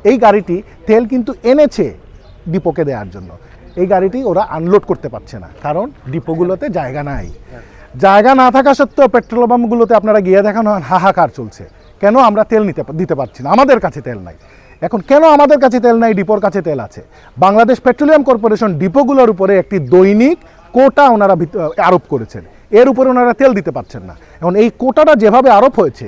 এই গাড়িটি তেল কিন্তু এনেছে ডিপোকে দেওয়ার জন্য, এই গাড়িটি ওরা আনলোড করতে পারছে না, কারণ ডিপোগুলোতে জায়গা নাই। জায়গা না থাকা সত্ত্বেও পেট্রোল পাম্পগুলোতে আপনারা গিয়ে দেখানো হাহাকার চলছে, কেন আমরা তেল দিতে পারছি না, আমাদের কাছে তেল নাই। এখন কেন আমাদের কাছে তেল নাই, ডিপোর কাছে তেল আছে। বাংলাদেশ পেট্রোলিয়াম কর্পোরেশন ডিপোগুলোর উপরে একটি দৈনিক কোটা ওনারা আরোপ করেছেন, এর উপরে ওনারা তেল দিতে পারছেন না। এখন এই কোটাটা যেভাবে আরোপ হয়েছে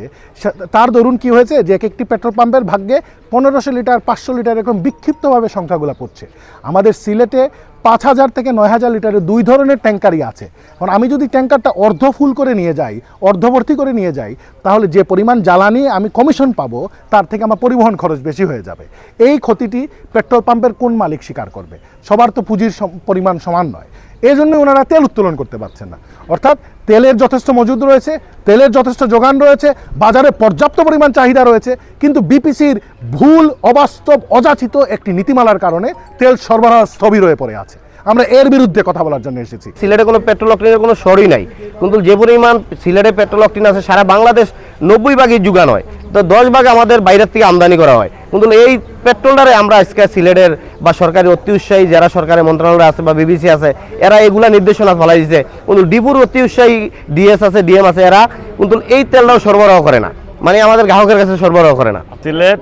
তার দরুন কি হয়েছে যে একটি পেট্রোল পাম্পের ভাগ্যে 1500 লিটার 500 লিটার এরকম বিক্ষিপ্তভাবে সংখ্যাগুলো পড়ছে। আমাদের সিলেটে 5000 থেকে 9000 লিটারের দুই ধরনের ট্যাঙ্কারই আছে। এখন আমি যদি ট্যাঙ্কারটা অর্ধ ফুল করে নিয়ে যাই, অর্ধভর্তি করে নিয়ে যাই, তাহলে যে পরিমাণ জ্বালানি আমি কমিশন পাবো তার থেকে আমার পরিবহন খরচ বেশি হয়ে যাবে। এই ক্ষতিটি পেট্রোল পাম্পের কোন মালিক স্বীকার করবে? সবার তো পুঁজির পরিমাণ সমান নয়, এই জন্য ওনারা তেল উত্তোলন করতে পারছেন না। অর্থাৎ তেলের যথেষ্ট মজুদ রয়েছে, তেলের যথেষ্ট যোগান রয়েছে, বাজারে পর্যাপ্ত পরিমাণ চাহিদা রয়েছে, কিন্তু বিপিসির ভুল, অবাস্তব, অযাচিত একটি নীতিমালার কারণে তেল সরবরাহ স্থবির হয়ে পড়ে আছে। আমরা এর বিরুদ্ধে কথা বলার জন্য এসেছি। সিলেটে কোনো পেট্রোল অকটেনের কোনো সরই নাই, কিন্তু যে পরিমাণ সিলেটে পেট্রোল অকটেন আছে সারা বাংলাদেশ 90 ভাগই যোগান হয়, তো 10 ভাগ আমাদের বাইরের থেকে আমদানি করা হয়। কিন্তু এই পেট্রোলটারে আমরা আজকে সিলেটের বা সরকারি অতি উৎসাহী যারা সরকারের মন্ত্রণালয় আছে বা বিবিসি আছে, এরা এগুলা নির্দেশনা ফেলাই দিচ্ছে, কিন্তু ডিপুর অতি উৎসাহী ডিএস আছে, ডিএম আছে, এরা কিন্তু এই তেলটাও সরবরাহ করে না, মানে আমাদের গ্রাহকের কাছে সরবরাহ করে না। সিলেট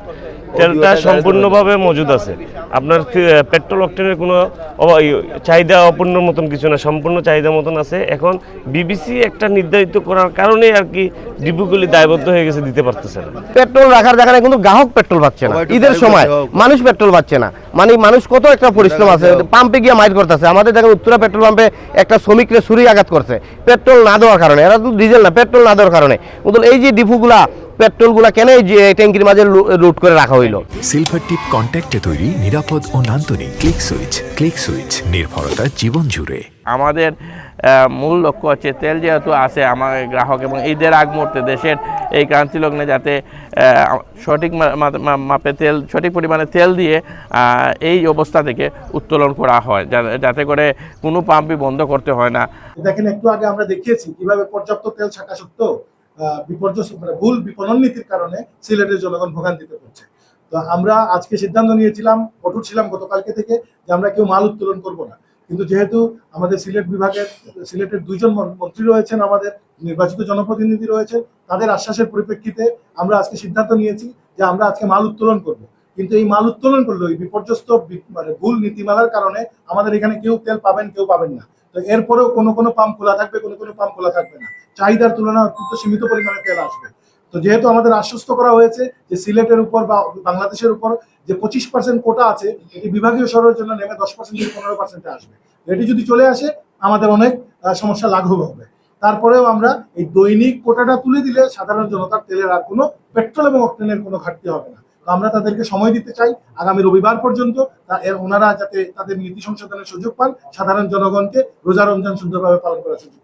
তেলটা সম্পূর্ণভাবে মজুদ আছে, আপনার পেট্রোল অকটেনের কোনো চাহিদা অপূর্ণর মতন কিছু না, সম্পূর্ণ চাহিদা মতন আছে। এখন বিবিসি একটা নির্ধারিত করার কারণে আর কি ডিপুগুলি দায়বদ্ধ হয়ে গেছে, দিতে পারতেছে না। পেট্রোল রাখার জায়গায় কিন্তু গ্রাহক পেট্রোল পাচ্ছে না, ঈদের সময় মানুষ পেট্রোল পাচ্ছে না, মানে মানুষ কত একটা পরিশ্রম আছে, পাম্পে গিয়ে মাইট করতেছে। আমাদের দেখেন উত্তরা পেট্রোল পাম্পে একটা শ্রমিকরে ছুরি আঘাত করছে পেট্রোল না দেওয়ার কারণে, এরা তো ডিজেল না, পেট্রোল না দেওয়ার কারণে। কিন্তু এই যে ডিপুগুলা পেট্রোলগুলা কেন এই যে ট্যাঙ্কির মাঝে রুট করে রাখা হইলো? সিলভার টিপ কন্ট্যাক্টে তৈরি নিরাপদ ও নান্দনিক ক্লিক সুইচ নির্ভরতা জীবন জুড়ে। আমাদের মূল লক্ষ্য হচ্ছে তেল যেহেতু আছে আমার গ্রাহক, এবং ঈদের আগ মুহূর্তে দেশের এই ক্রান্তি লগ্নে যাতে সঠিক মাপে তেল, সঠিক পরিমাণে তেল দিয়ে এই অবস্থা থেকে উত্তোলন করা হয়, যাতে করে কোনো পাম্পই বন্ধ করতে হয় না। দেখেন, একটু আগে আমরা দেখিয়েছি কিভাবে পর্যাপ্ত তেল থাকা সত্ত্বেও বিপর্যস্ত ভুল বিপণন নীতির কারণে সিলেটের জনগণ ভোগান্তিতে পড়ছে। তো আমরা আজকে সিদ্ধান্ত নিয়েছিলাম, কঠোর ছিলাম গতকালকে থেকে, যে আমরা কেউ মাল উত্তোলন করব না। কিন্তু যেহেতু আমাদের সিলেটের 2 জন মন্ত্রী রয়েছেন, আমাদের নির্বাচিত জনপ্রতিনিধি রয়েছে, তাদের আশ্বাসের পরিপ্রেক্ষিতে আমরা আজকে সিদ্ধান্ত নিয়েছি যে আমরা আজকে মাল উত্তোলন করব। কিন্তু এই মাল উত্তোলন করলে ওই বিপর্যস্ত ভুল নীতিমালার কারণে আমাদের এখানে কেউ তেল পাবেন, কেউ পাবেন না। তো এরপরেও কোনো পাম্প খোলা থাকবে, কোনো পাম্প খোলা থাকবে না। চাহিদার তুলনায় অত্যন্ত সীমিত পরিমাণে তেল আসবে। তো যেহেতু আমাদের আশ্বস্ত করা হয়েছে যে সিলেটের উপর বা বাংলাদেশের উপর যে 25% কোটা আছে, এটি বিভাগীয় সরবরাহের জন্য নেমে 10% থেকে 15% আসবে। এটি যদি চলে আসে আমাদের অনেক সমস্যা লাঘব হবে। তারপরেও আমরা এই দৈনিক কোটাটা তুলে দিলে সাধারণ জনতার তেলের আর কোনো পেট্রোল এবং অকটেনের কোনো ঘাটতি হবে না। তো আমরা তাদেরকে সময় দিতে চাই আগামী রবিবার পর্যন্ত, ওনারা যাতে তাদের নীতি সংশোধনের সুযোগ পান, সাধারণ জনগণকে রোজা রমজান সুন্দরভাবে পালন করার সুযোগ পান।